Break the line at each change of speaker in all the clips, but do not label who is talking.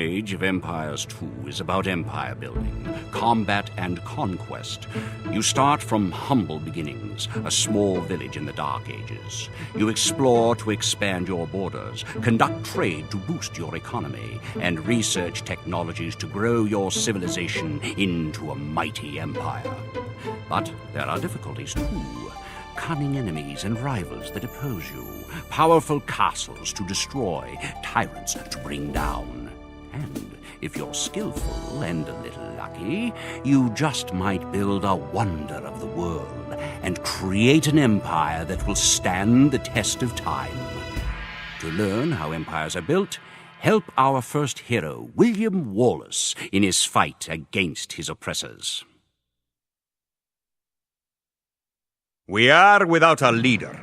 Age of Empires 2 is about empire building, combat and conquest. You start from humble beginnings, a small village in the Dark Ages. You explore to expand your borders, conduct trade to boost your economy, and research technologies to grow your civilization into a mighty empire. But there are difficulties too. Cunning enemies and rivals that oppose you, powerful castles to destroy, tyrants to bring down. And if you're skillful and a little lucky, you just might build a wonder of the world and create an empire that will stand the test of time. To learn how empires are built, help our first hero, William Wallace, in his fight against his oppressors.
We are without a leader.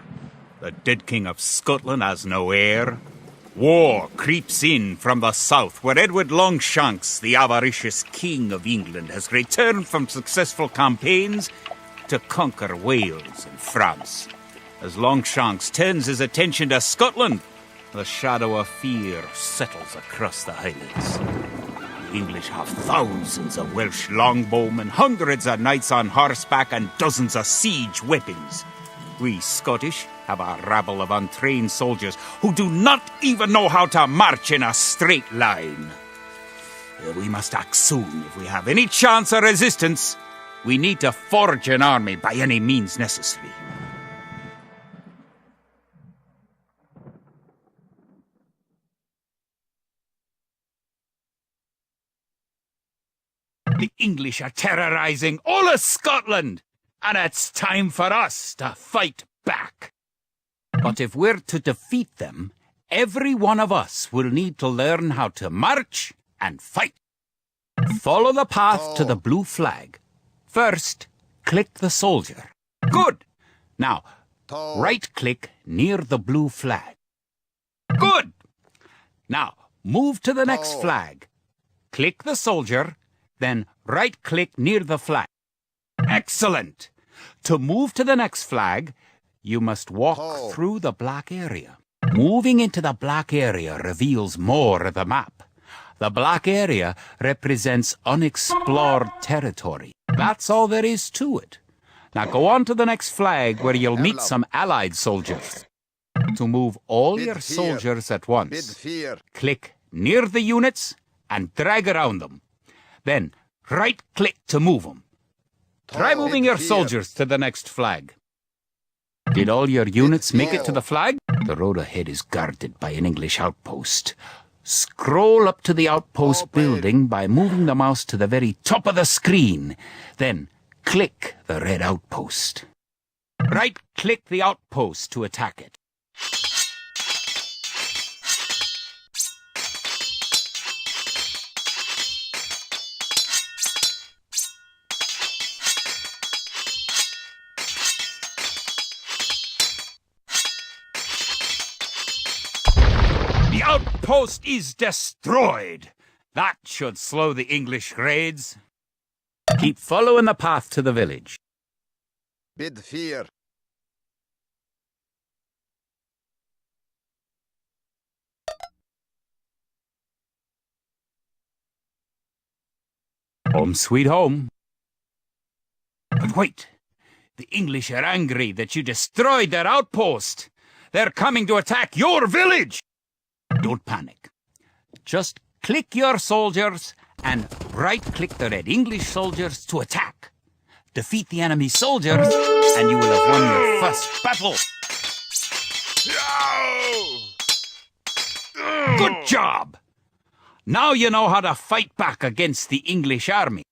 The dead King of Scotland has no heir. War creeps in from the south, where Edward Longshanks, the avaricious King of England, has returned from successful campaigns to conquer Wales and France. As Longshanks turns his attention to Scotland, the shadow of fear settles across the Highlands. The English have thousands of Welsh longbowmen, hundreds of knights on horseback, and dozens of siege weapons. We Scottish have a rabble of untrained soldiers who do not even know how to march in a straight line. We must act soon if we have any chance of resistance. We need to forge an army by any means necessary. The English are terrorizing all of Scotland, and it's time for us to fight back. But if we're to defeat them, every one of us will need to learn how to march and fight. Follow the path to the blue flag. First, click the soldier. Good! Now, right-click near the blue flag. Good! Now, move to the next flag. Click the soldier, then right-click near the flag. Excellent! To move to the next flag, you must walk through the black area. Moving into the black area reveals more of the map. The black area represents unexplored territory. That's all there is to it. Now go on to the next flag where you'll meet some allied soldiers. To move all your soldiers at once, click near the units and drag around them. Then right-click to move them. Try moving your soldiers to the next flag. Did all your units make it to the flag? The road ahead is guarded by an English outpost. Scroll up to the outpost building by moving the mouse to the very top of the screen. Then click the red outpost. Right-click the outpost to attack it. The outpost is destroyed. That should slow the English raids. Keep following the path to the village.
Bid fear.
Home sweet home. But wait, the English are angry that you destroyed their outpost. They're coming to attack your village. Don't panic. Just click your soldiers and right-click the red English soldiers to attack. Defeat the enemy soldiers and you will have won your first battle. Good job! Now you know how to fight back against the English army.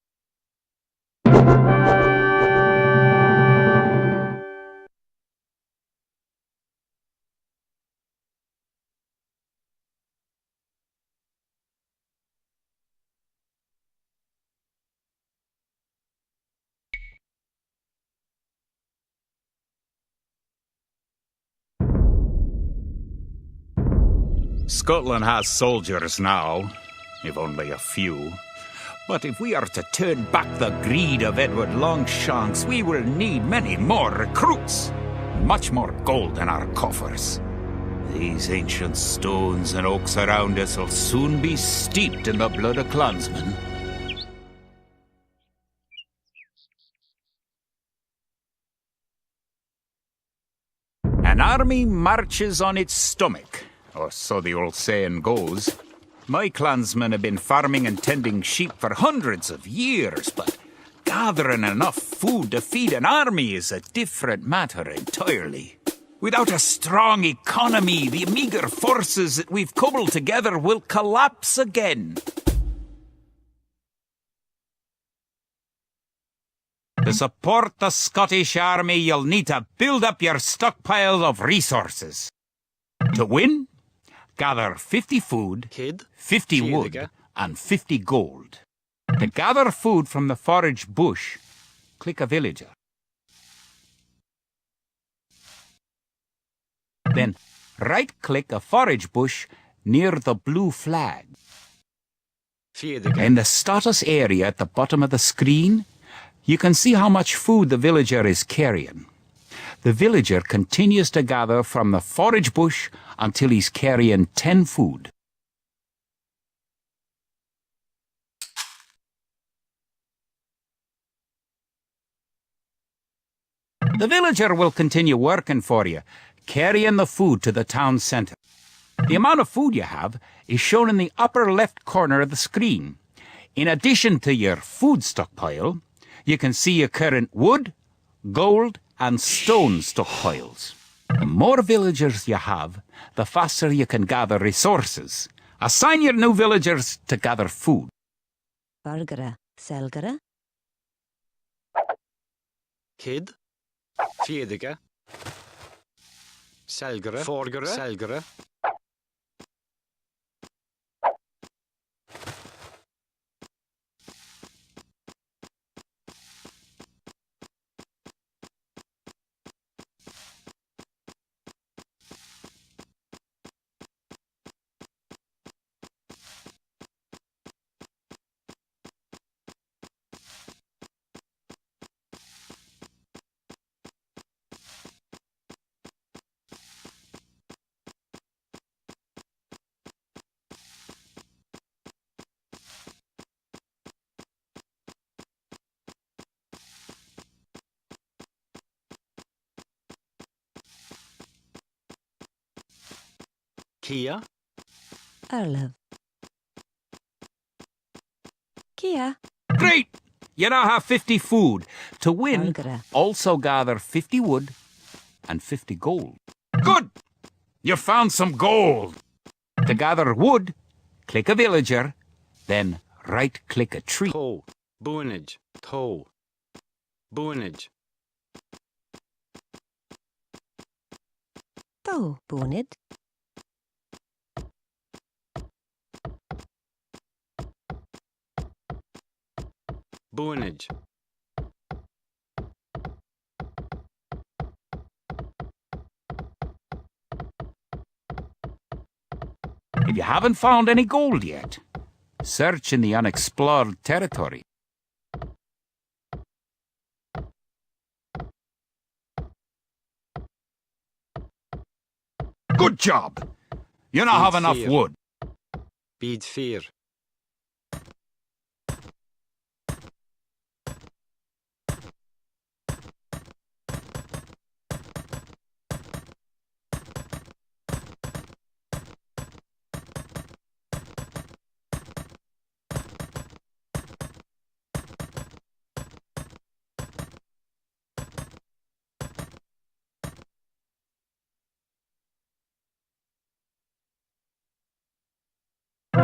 Scotland has soldiers now, if only a few. But if we are to turn back the greed of Edward Longshanks, we will need many more recruits, much more gold in our coffers. These ancient stones and oaks around us will soon be steeped in the blood of clansmen. An army marches on its stomach, or so the old saying goes. My clansmen have been farming and tending sheep for hundreds of years, but gathering enough food to feed an army is a different matter entirely. Without a strong economy, the meager forces that we've cobbled together will collapse again. To support the Scottish army, you'll need to build up your stockpile of resources. To win, gather 50 food, 50 wood, and 50 gold. To gather food from the forage bush, click a villager. Then right-click a forage bush near the blue flag. In the status area at the bottom of the screen, you can see how much food the villager is carrying. The villager continues to gather from the forage bush until he's carrying 10 food. The villager will continue working for you, carrying the food to the town centre. The amount of food you have is shown in the upper left corner of the screen. In addition to your food stockpile, you can see your current wood, gold, and stone stockpiles. The more villagers you have, the faster you can gather resources. Assign your new villagers to gather food.
Vargara, Selgara.
Kid. Fjedige. Selgere. Forgere. Selgere. Kia.
Arlev. Kia.
Great! You now have 50 food. To win,
Vargara.
also gather 50 wood and 50 gold. Good! You found some gold! To gather wood, click a villager, then right-click a tree.
Toe. Boonage. Toe. Boonage.
To, Boonid.
Boonage.
If you haven't found any gold yet, search in the unexplored territory. Good job! You now have enough
Fear.
wood.
Bid fear.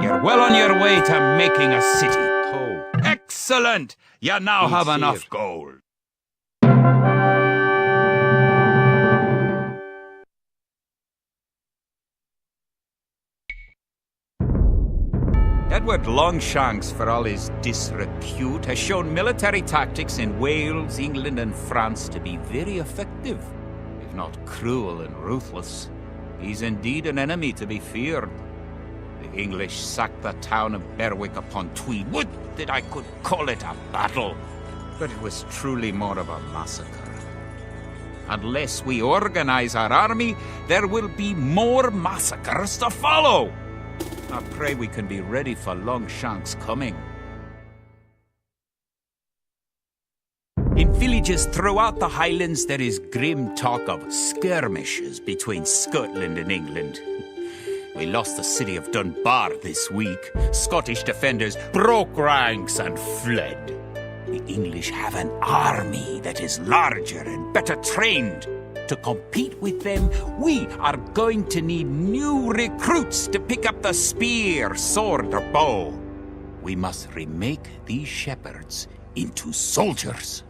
You're well on your way to making a city.
Toe.
Excellent! You now have
Fear.
enough gold. Edward Longshanks, for all his disrepute, has shown military tactics in Wales, England, and France to be very effective, if not cruel and ruthless. He's indeed an enemy to be feared. The English sacked the town of Berwick upon Tweed. Would that I could call it a battle, but it was truly more of a massacre. Unless we organize our army, there will be more massacres to follow. I pray we can be ready for Longshank's coming. In villages throughout the Highlands, there is grim talk of skirmishes between Scotland and England. We lost the city of Dunbar this week. Scottish defenders broke ranks and fled. The English have an army that is larger and better trained. To compete with them, we are going to need new recruits to pick up the spear, sword, or bow. We must remake these shepherds into soldiers.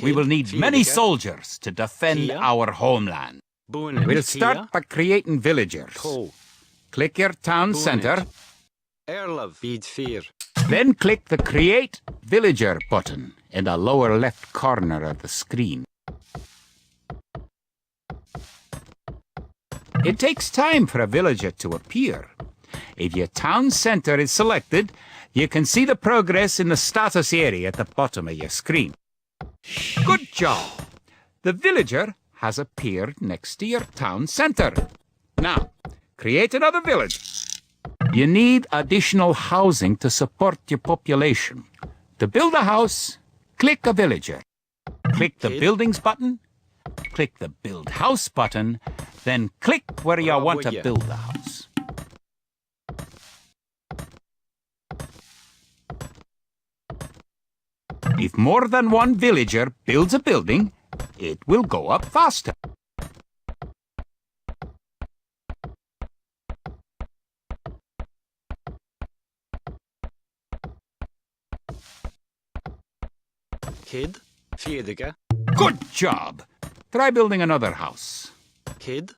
We will need many soldiers to defend our homeland. We'll start by creating villagers. Click your town center. Then click the Create Villager button in the lower left corner of the screen. It takes time for a villager to appear. If your town center is selected, you can see the progress in the status area at the bottom of your screen. Good job! The villager has appeared next to your town center. Now, create another village. You need additional housing to support your population. To build a house, click a villager. Click the Buildings button, click the Build House button, then click where you want to build the house. If more than one villager builds a building, it will go up faster.
Kid, färdiga.
Good job! Try building another house.
Kid.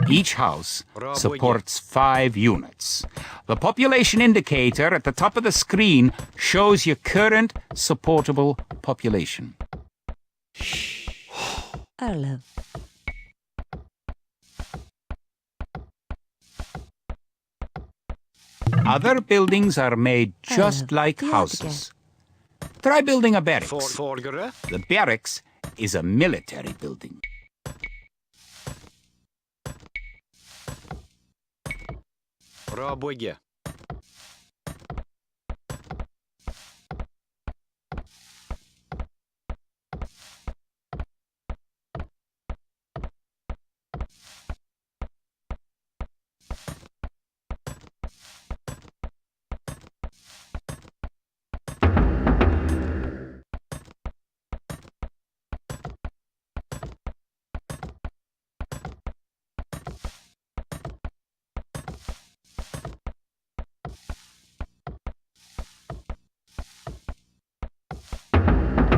Each house supports 5 units. The population indicator at the top of the screen shows your current supportable population.
Arlev.
Other buildings are made just like houses. Try building a barracks. The barracks is a military building.
Bra bygge.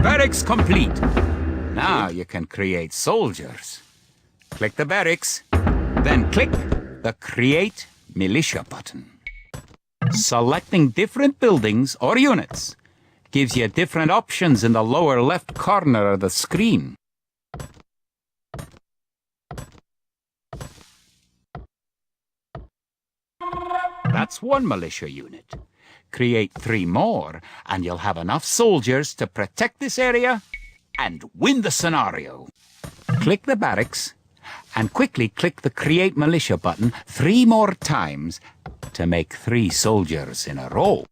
Barracks complete. Now you can create soldiers. Click the barracks, then click the Create Militia button. Selecting different buildings or units gives you different options in the lower left corner of the screen. That's one militia unit. Create 3 more, and you'll have enough soldiers to protect this area and win the scenario. Click the barracks, and quickly click the Create Militia button 3 more times to make 3 soldiers in a row.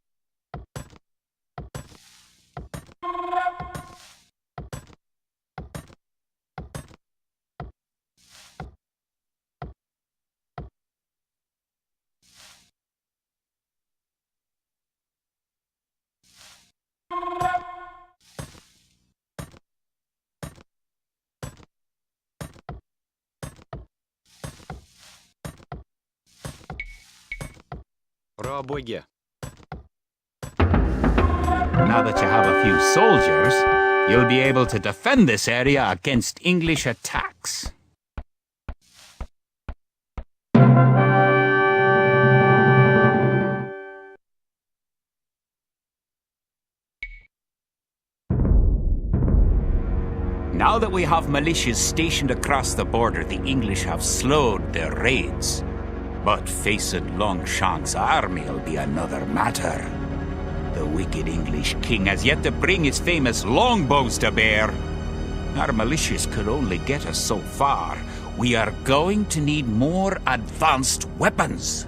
Bra bygge.
Now that you have a few soldiers, you'll be able to defend this area against English attacks. Now that we have militias stationed across the border, the English have slowed their raids. But facing Longshanks' army'll be another matter. The wicked English king has yet to bring his famous longbows to bear. Our militias could only get us so far. We are going to need more advanced weapons.